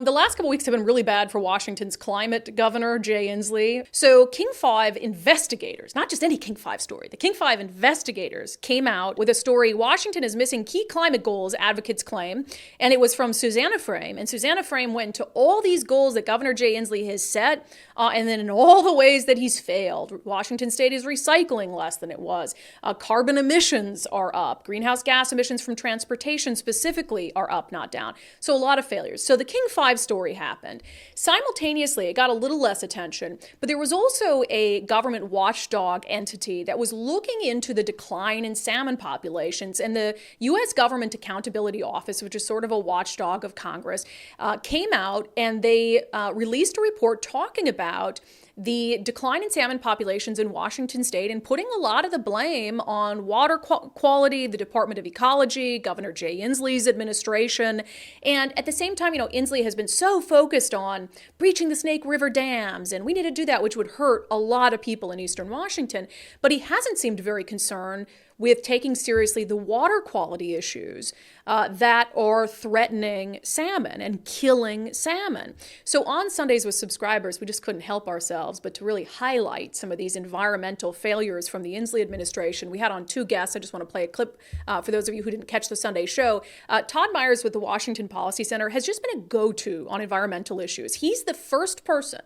The last couple weeks have been really bad for Washington's climate governor, Jay Inslee. So King 5 investigators, not just any King 5 story, the King 5 investigators came out with a story, Washington is missing key climate goals, advocates claim, and it was from Susanna Frame. And Susanna Frame went into all these goals that Governor Jay Inslee has set, and then in all the ways that he's failed. Washington State is recycling less than it was. Carbon emissions are up. Greenhouse gas emissions from transportation specifically are up, not down. So a lot of failures. So the King 5 story happened. Simultaneously, it got a little less attention, but there was also a government watchdog entity that was looking into the decline in salmon populations. And the U.S. Government Accountability Office, which is sort of a watchdog of Congress, came out and they released a report talking about the decline in salmon populations in Washington State and putting a lot of the blame on water quality, the Department of Ecology, Governor Jay Inslee's administration. And at the same time, Inslee has been so focused on breaching the Snake River dams, and we need to do that, which would hurt a lot of people in Eastern Washington. But he hasn't seemed very concerned with taking seriously the water quality issues that are threatening salmon and killing salmon. So on Sundays with Subscribers, we just couldn't help ourselves but to really highlight some of these environmental failures from the Inslee administration. We had on two guests. I just want to play a clip for those of you who didn't catch the Sunday show. Todd Meyers with the Washington Policy Center has just been a go-to on environmental issues. He's the first person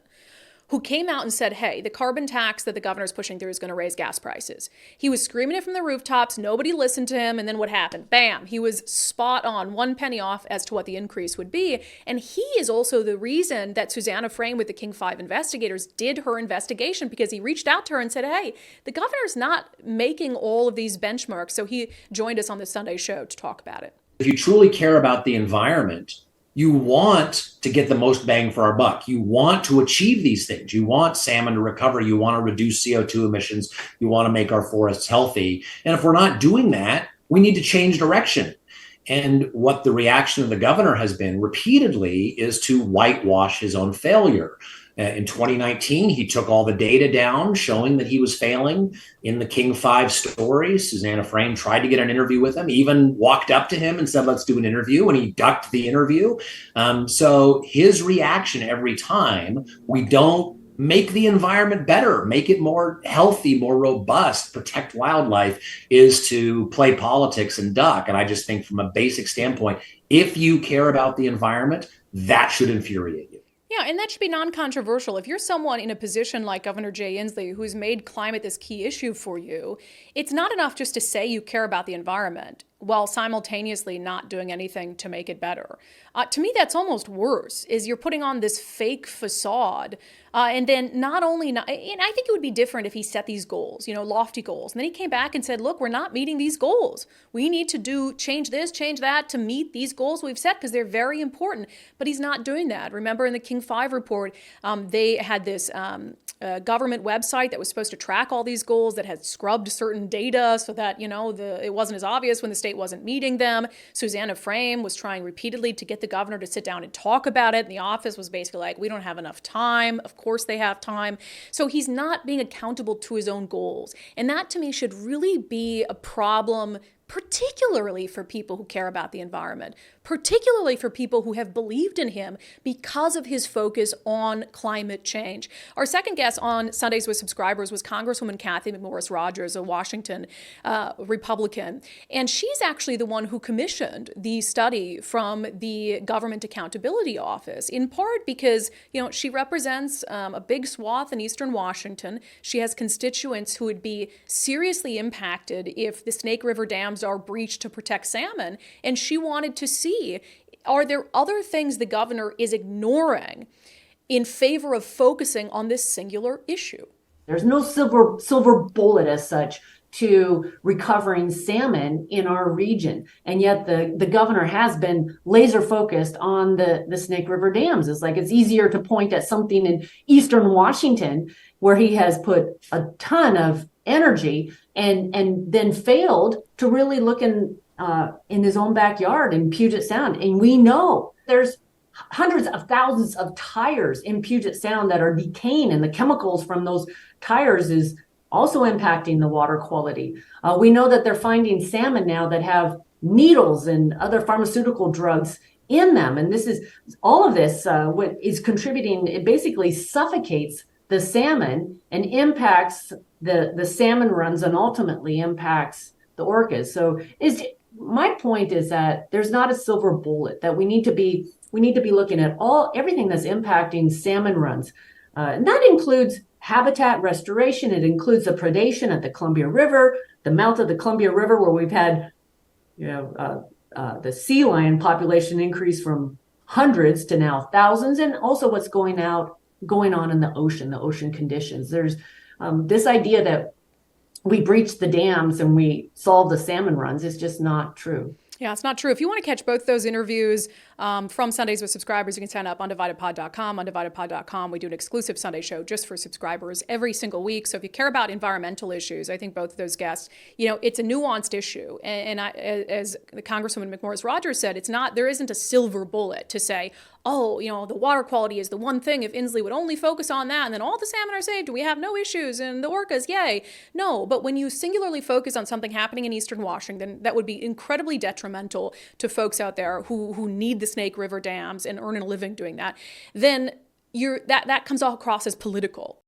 who came out and said, hey, the carbon tax that the governor's pushing through is going to raise gas prices. He was screaming it from the rooftops. Nobody listened to him. And then what happened? Bam, he was spot on, 1 penny off as to what the increase would be. And he is also the reason that Susanna Frame with the King 5 investigators did her investigation, because he reached out to her and said, hey, the governor's not making all of these benchmarks. So he joined us on the Sunday show to talk about it. If you truly care about the environment, you want to get the most bang for our buck. You want to achieve these things. You want salmon to recover. You want to reduce CO2 emissions. You want to make our forests healthy. And if we're not doing that, we need to change direction. And what the reaction of the governor has been repeatedly is to whitewash his own failure. In 2019, he took all the data down showing that he was failing in the King 5 story. Susanna Frame tried to get an interview with him, even walked up to him and said, let's do an interview, and he ducked the interview. So his reaction every time we don't make the environment better, make it more healthy, more robust, protect wildlife, is to play politics and duck. And I just think from a basic standpoint, if you care about the environment, that should infuriate you. Yeah, and that should be non-controversial. If you're someone in a position like Governor Jay Inslee, who's made climate this key issue for you, it's not enough just to say you care about the environment while simultaneously not doing anything to make it better. To me, that's almost worse, is you're putting on this fake facade. And then and I think it would be different if he set these goals, lofty goals. And then he came back and said, look, we're not meeting these goals. We need to change this, change that to meet these goals we've set, because they're very important. But he's not doing that. Remember in the King 5 report, they had this government website that was supposed to track all these goals that had scrubbed certain data so that, it wasn't as obvious when the state wasn't meeting them. Susanna Frame was trying repeatedly to get the governor to sit down and talk about it. And the office was basically like, we don't have enough time. Of course they have time. So he's not being accountable to his own goals. And that to me should really be a problem, particularly for people who care about the environment, particularly for people who have believed in him because of his focus on climate change. Our second guest on Sundays with Subscribers was Congresswoman Cathy McMorris Rodgers, a Washington Republican. And she's actually the one who commissioned the study from the Government Accountability Office, in part because, she represents a big swath in Eastern Washington. She has constituents who would be seriously impacted if the Snake River dams are breached to protect salmon. And she wanted to see, are there other things the governor is ignoring in favor of focusing on this singular issue? There's no silver bullet as such to recovering salmon in our region. And yet the governor has been laser focused on the Snake River dams. It's like it's easier to point at something in Eastern Washington where he has put a ton of energy and then failed to really look in his own backyard in Puget Sound. And we know there's hundreds of thousands of tires in Puget Sound that are decaying, and the chemicals from those tires is also impacting the water quality. We know that they're finding salmon now that have needles and other pharmaceutical drugs in them. And this is all of this, what is contributing, it basically suffocates the salmon and impacts the salmon runs and ultimately impacts the orcas. So my point is that there's not a silver bullet, that we need to be looking at everything that's impacting salmon runs. And that includes habitat restoration. It includes the predation at the Columbia River, the mouth of the Columbia River, where we've had, the sea lion population increase from hundreds to now thousands, and also what's going on in the ocean conditions. There's this idea that we breach the dams and we solve the salmon runs is just not true. Yeah, it's not true. If you want to catch both those interviews from Sundays with subscribers, you can sign up undividedpod.com. Undividedpod.com. We do an exclusive Sunday show just for subscribers every single week. So if you care about environmental issues, I think both of those guests, it's a nuanced issue. And as the Congresswoman McMorris Rodgers said, there isn't a silver bullet to say, the water quality is the one thing. If Inslee would only focus on that, and then all the salmon are saved, we have no issues, and the orcas, yay. No, but when you singularly focus on something happening in Eastern Washington, that would be incredibly detrimental to folks out there who need the Snake River dams and earn a living doing that, then that comes all across as political.